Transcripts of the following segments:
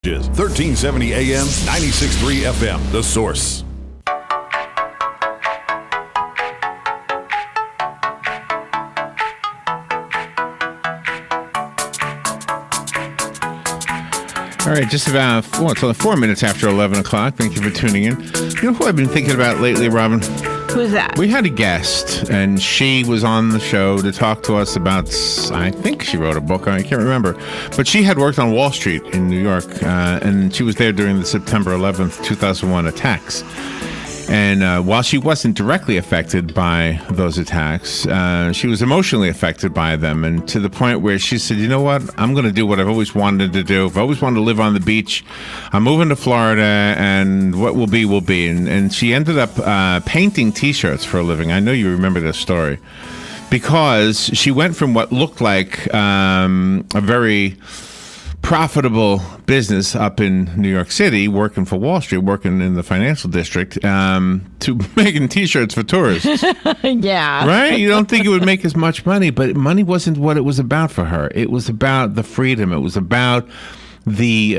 1370 AM, 96.3 FM, The Source. All right, just about, it's only 4 minutes after 11 o'clock. Thank you for tuning in. You know who I've been thinking about lately, Robin? Who's that? We had a guest, and she was on the show to talk to us about, I think she wrote a book, I can't remember. But she had worked on Wall Street in New York, and she was there during the September 11th, 2001 attacks. And while she wasn't directly affected by those attacks, she was emotionally affected by them, and to the point where she said, you know what, I'm going to do what I've always wanted to do. I've always wanted to live on the beach. I'm moving to Florida, and what will be, will be. And she ended up painting T-shirts for a living. I know you remember this story. Because she went from what looked like a very profitable business up in New York City, working for Wall Street, working in the financial district, to making T-shirts for tourists. Yeah. Right? You don't think it would make as much money, but money wasn't what it was about for her. It was about the freedom. It was about the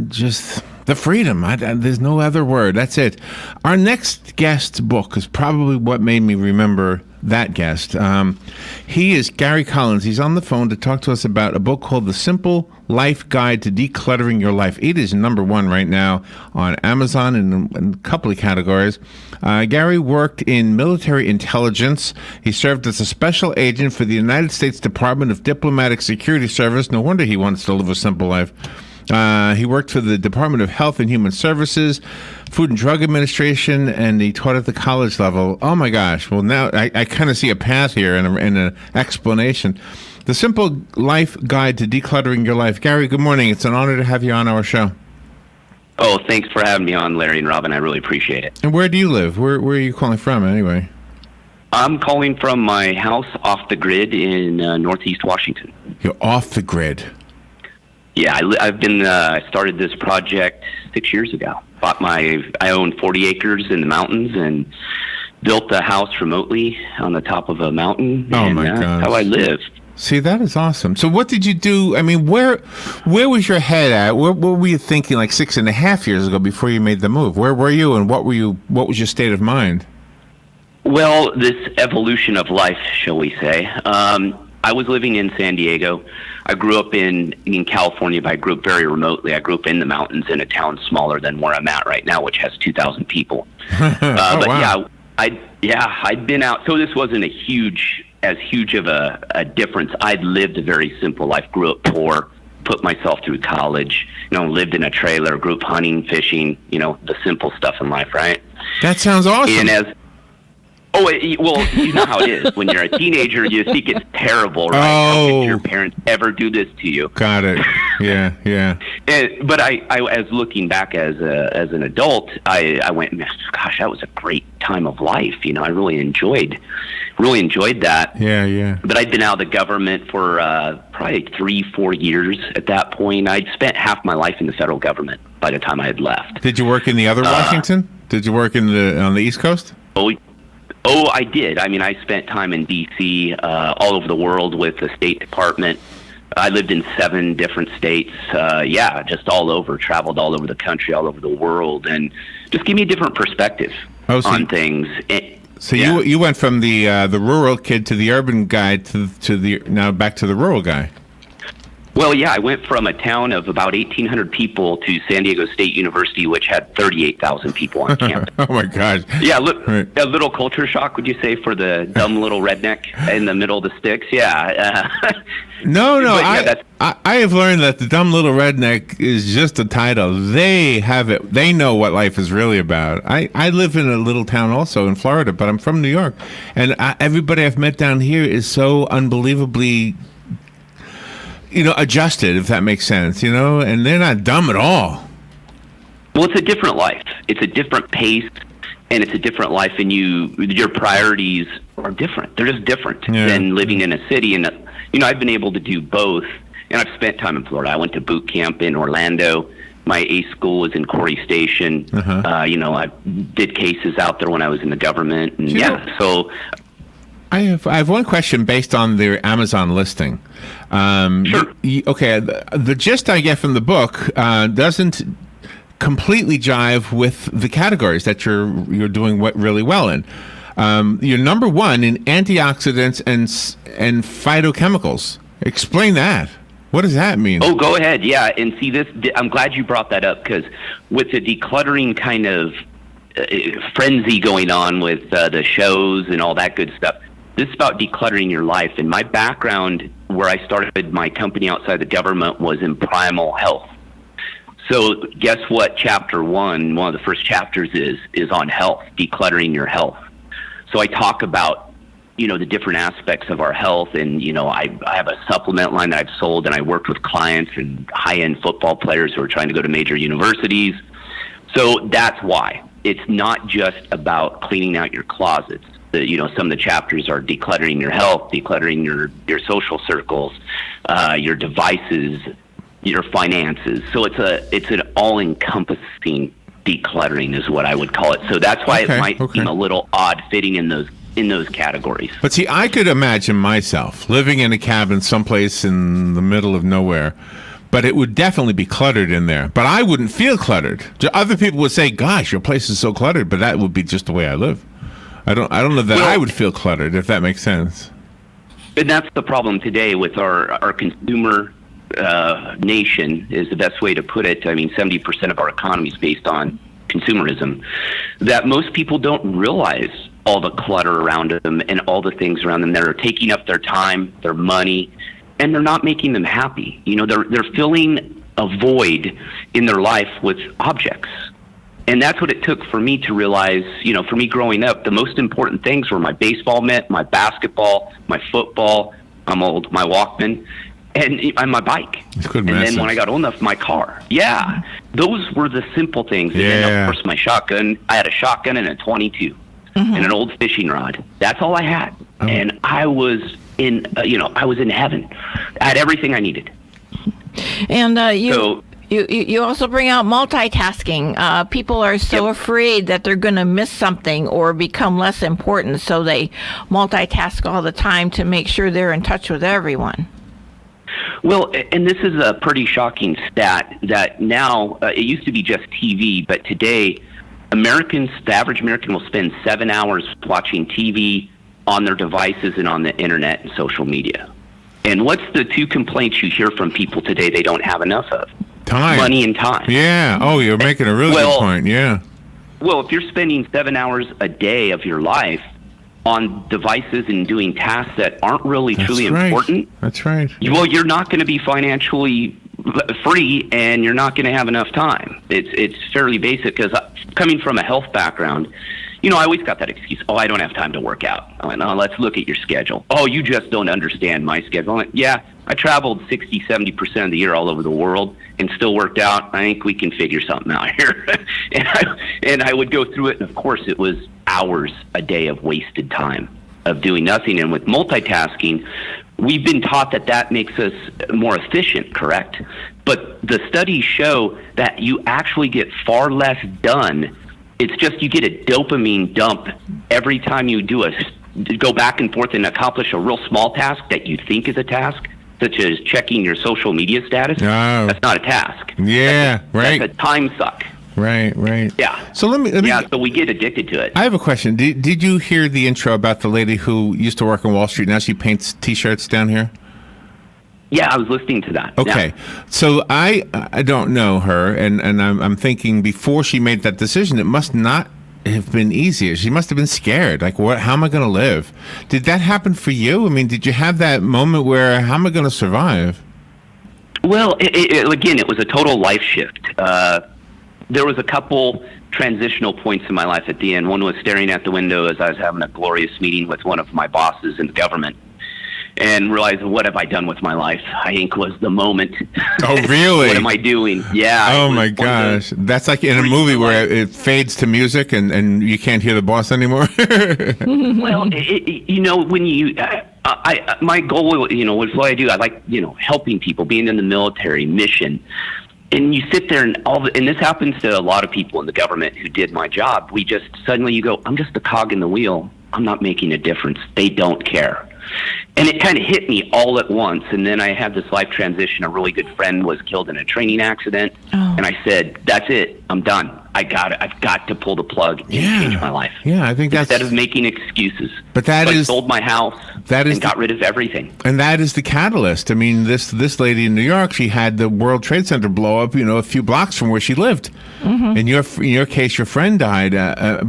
just the freedom. There's no other word. That's it. Our next guest's book is probably what made me remember that guest. He is Gary Collins. He's on the phone to talk to us about a book called The Simple Life Guide to Decluttering Your Life. It is #1 right now on Amazon in a couple of categories. Gary worked in military intelligence. He served as a special agent for the United States Department of Diplomatic Security Service. No wonder he wants to live a simple life. He worked for the Department of Health and Human Services, Food and Drug Administration, and he taught at the college level. Oh my gosh. Well, now I kind of see a path here and an explanation. The Simple Life Guide to Decluttering Your Life. Gary, good morning. It's an honor to have you on our show. Oh, thanks for having me on, Larry and Robin. I really appreciate it. And where do you live? Where are you calling from anyway? I'm calling from my house off the grid in Northeast Washington. You're off the grid. Yeah, I've been started this project 6 years ago. I own 40 acres in the mountains and built a house remotely on the top of a mountain. Oh and my God! That's how I live. See, that is awesome. So, what did you do? I mean, where was your head at? What were you thinking like 6.5 years ago before you made the move? Where were you, and what was your state of mind? Well, this evolution of life, shall we say? I was living in San Diego. I grew up in California, but I grew up very remotely. I grew up in the mountains in a town smaller than where I'm at right now, which has 2,000 people. But wow. I'd been out. So this wasn't as huge of a difference. I'd lived a very simple life, grew up poor, put myself through college, lived in a trailer, grew up hunting, fishing, the simple stuff in life, right? That sounds awesome. And well, you know how it is. When you're a teenager, you think it's terrible, right? How could your parents ever do this to you? Got it. Yeah. But I as looking back as an adult, I went, gosh, that was a great time of life. I really enjoyed that. Yeah. But I'd been out of the government for probably 3-4 years at that point. I'd spent half my life in the federal government by the time I had left. Did you work in the other Washington? Did you work on the East Coast? Oh, I did. I mean, I spent time in D.C., all over the world with the State Department. I lived in 7 different states. Just all over, traveled all over the country, all over the world, and just give me a different perspective on things. So you went from the rural kid to the urban guy to now back to the rural guy. Well, yeah, I went from a town of about 1,800 people to San Diego State University, which had 38,000 people on campus. Oh, my gosh. Yeah, a little culture shock, would you say, for the dumb little redneck in the middle of the sticks? Yeah. No, I have learned that the dumb little redneck is just a title. They have it. They know what life is really about. I live in a little town also in Florida, but I'm from New York. And everybody I've met down here is so unbelievably adjusted, if that makes sense, and they're not dumb at all. Well, it's a different life. It's a different pace, and it's a different life, and your priorities are different. They're just different than living in a city. And, I've been able to do both, and I've spent time in Florida. I went to boot camp in Orlando. My A school was in Corey Station. I did cases out there when I was in the government. And so I have one question based on their Amazon listing. Sure. Okay, the gist I get from the book doesn't completely jive with the categories that you're doing really well in. You're number one in antioxidants and phytochemicals. Explain that. What does that mean? Oh, go ahead. Yeah, and see this. I'm glad you brought that up, because with the decluttering kind of frenzy going on with the shows and all that good stuff, this is about decluttering your life. And my background, where I started my company outside the government, was in primal health. So guess what? Chapter one of the first chapters is on health, decluttering your health. So I talk about, the different aspects of our health. And, I have a supplement line that I've sold, and I worked with clients and high-end football players who are trying to go to major universities. So that's why. It's not just about cleaning out your closets. Some of the chapters are decluttering your health, decluttering your social circles, your devices, your finances. So it's an all-encompassing decluttering is what I would call it. So that's why it might seem a little odd fitting in those categories. But see, I could imagine myself living in a cabin someplace in the middle of nowhere, but it would definitely be cluttered in there. But I wouldn't feel cluttered. Other people would say, "Gosh, your place is so cluttered," but that would be just the way I live. I don't know that I would feel cluttered, if that makes sense. And that's the problem today with our consumer nation, is the best way to put it. I mean, 70% of our economy is based on consumerism, that most people don't realize all the clutter around them and all the things around them that are taking up their time, their money, and they're not making them happy. They're filling a void in their life with objects. And that's what it took for me to realize, for me growing up, the most important things were my baseball mitt, my basketball, my football, I'm old, my Walkman, and my bike. And then when I got old enough, my car. Yeah, those were the simple things. Yeah. And then, of course, my shotgun. I had a shotgun and a 22 and an old fishing rod. That's all I had. Oh. And I was in, I was in heaven. I had everything I needed. And you also bring out multitasking. People are so afraid that they're going to miss something or become less important, so they multitask all the time to make sure they're in touch with everyone. Well, and this is a pretty shocking stat that now, it used to be just TV, but today, the average American will spend 7 hours watching TV on their devices and on the internet and social media. And what's the two complaints you hear from people today they don't have enough of? Time. Money and time. Yeah. Oh, you're making a really good point. Yeah. Well, if you're spending 7 hours a day of your life on devices and doing tasks that aren't really truly important. That's right. Well, you're not going to be financially free, and you're not going to have enough time. It's fairly basic, because coming from a health background, I always got that excuse. Oh, I don't have time to work out. I went, no, let's look at your schedule. Oh, you just don't understand my schedule. I went, yeah, I traveled 60-70% of the year all over the world and still worked out. I think we can figure something out here. and I would go through it, and of course it was hours a day of wasted time of doing nothing. And with multitasking, we've been taught that makes us more efficient, correct? But the studies show that you actually get far less done. It's just you get a dopamine dump every time you go back and forth and accomplish a real small task that you think is a task, such as checking your social media status. No. That's not a task. Yeah, right. That's a time suck. Right. Yeah. So let me. Yeah. So we get addicted to it. I have a question. Did you hear the intro about the lady who used to work on Wall Street? Now she paints T-shirts down here. Yeah, I was listening to that. Okay. Yeah. So I don't know her, and I'm thinking before she made that decision, it must not have been easier. She must have been scared. Like, what? How am I going to live? Did that happen for you? I mean, did you have that moment where, how am I going to survive? Well, again, it was a total life shift. There was a couple transitional points in my life at the end. One was staring at the window as I was having a glorious meeting with one of my bosses in the government, and realized, what have I done with my life? I think was the moment. Oh, really? What am I doing? Yeah. Oh, my gosh. That's like in a movie where it fades to music and you can't hear the boss anymore. Well, when you... my goal, with what I do, I like, helping people, being in the military, mission. And you sit there and this happens to a lot of people in the government who did my job. We just, suddenly you go, I'm just a cog in the wheel. I'm not making a difference. They don't care. And it kind of hit me all at once. And then I had this life transition. A really good friend was killed in a training accident. Oh. And I said, that's it. I'm done. I've got to pull the plug and change my life. Yeah, I think that's... Instead of making excuses. But that so is... I sold my house and got rid of everything. And that is the catalyst. I mean, this lady in New York, she had the World Trade Center blow up, a few blocks from where she lived. Mm-hmm. In your case, your friend died.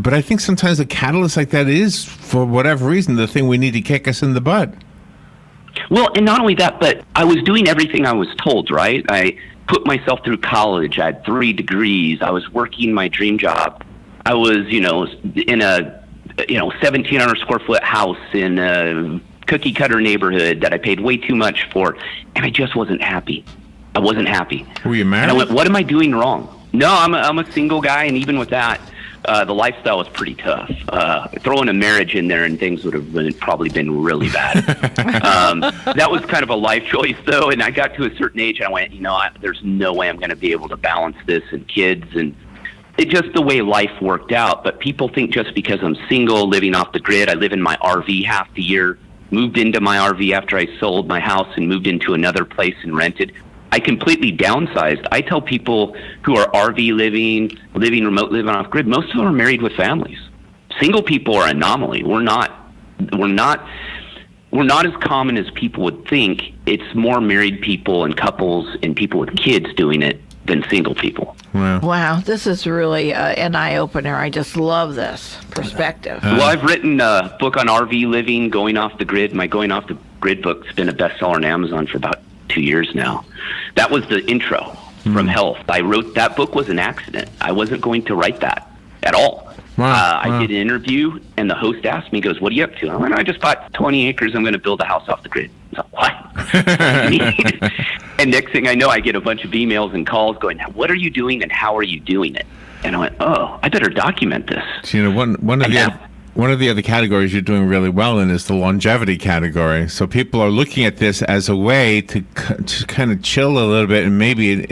But I think sometimes a catalyst like that is, for whatever reason, the thing we need to kick us in the butt. Well, and not only that, but I was doing everything I was told, right? I put myself through college. I had 3 degrees. I was working my dream job. I was, in a, 1,700 square foot house in a cookie cutter neighborhood that I paid way too much for, and I just wasn't happy. I wasn't happy. Were you married? And I went, what am I doing wrong? No, I'm a single guy, and even with that, the lifestyle was pretty tough. Throwing a marriage in there and things would have probably been really bad. That was kind of a life choice, though, and I got to a certain age, and I went, there's no way I'm going to be able to balance this and kids, and it just the way life worked out. But people think just because I'm single, living off the grid, I live in my RV half the year, moved into my RV after I sold my house and moved into another place and rented. I completely downsized. I tell people who are RV living remote, living off grid, most of them are married with families. Single people are an anomaly. We're not as common as people would think. It's more married people and couples and people with kids doing it than single people. Wow, this is really an eye-opener. I just love this perspective. Well, I've written a book on RV living, going off the grid. My Going Off the Grid book's been a bestseller on Amazon for about 2 years now. That was the intro from Health. I wrote that book was an accident. I wasn't going to write that at all. I did an interview, and the host asked me, he goes, what are you up to? I went, I just bought 20 acres. I'm going to build a house off the grid. I was like, what? And next thing I know, I get a bunch of emails and calls going, what are you doing and how are you doing it? And I went, oh, I better document this. So, one of the other categories you're doing really well in is the longevity category. So people are looking at this as a way to kind of chill a little bit and maybe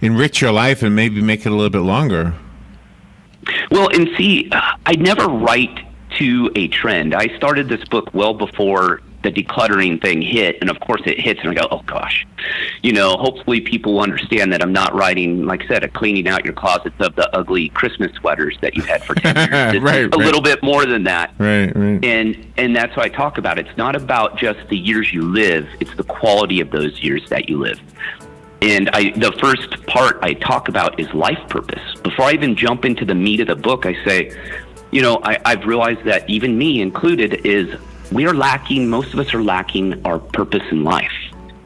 enrich your life and maybe make it a little bit longer. Well, and see, I never write to a trend. I started this book well before the decluttering thing hit, and of course it hits, and I go, oh gosh. Hopefully people will understand that I'm not writing, like I said, a cleaning out your closets of the ugly Christmas sweaters that you've had for 10 years. It's a little bit more than that. Right. And that's what I talk about. It's not about just the years you live, it's the quality of those years that you live. And the first part I talk about is life purpose. Before I even jump into the meat of the book, I say, I've realized that even me included is most of us are lacking our purpose in life.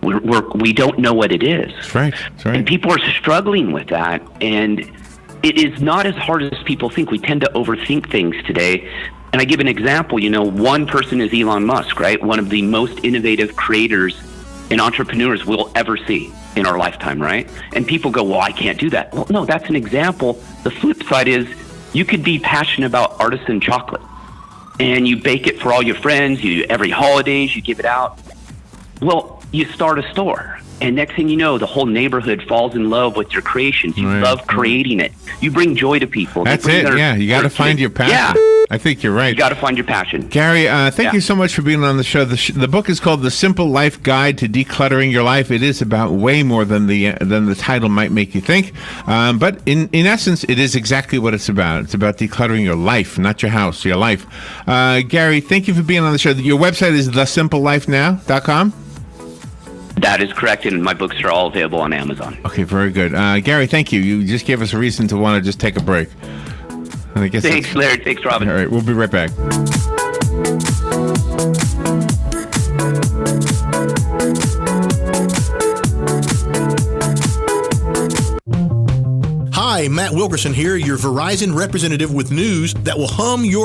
We don't know what it is. That's right. And people are struggling with that. And it is not as hard as people think. We tend to overthink things today. And I give an example. One person is Elon Musk, right? One of the most innovative creators and entrepreneurs we'll ever see in our lifetime, right? And people go, well, I can't do that. Well, no, that's an example. The flip side is you could be passionate about artisan chocolate and you bake it for all your friends. Every holidays, you give it out. Well, you start a store. And next thing you know, the whole neighborhood falls in love with your creations. You love creating it. You bring joy to people. That's it. You got to find your passion. Yeah. I think you're right. You got to find your passion. Gary, thank you so much for being on the show. The book is called The Simple Life Guide to Decluttering Your Life. It is about way more than the title might make you think. But in essence, it is exactly what it's about. It's about decluttering your life, not your house, your life. Gary, thank you for being on the show. Your website is thesimplelifenow.com? That is correct, and my books are all available on Amazon. Okay, very good. Gary, thank you. You just gave us a reason to want to just take a break. And I guess Thanks, Larry. Thanks, Robin. All right, we'll be right back. Hi, Matt Wilkerson here, your Verizon representative with news that will hum your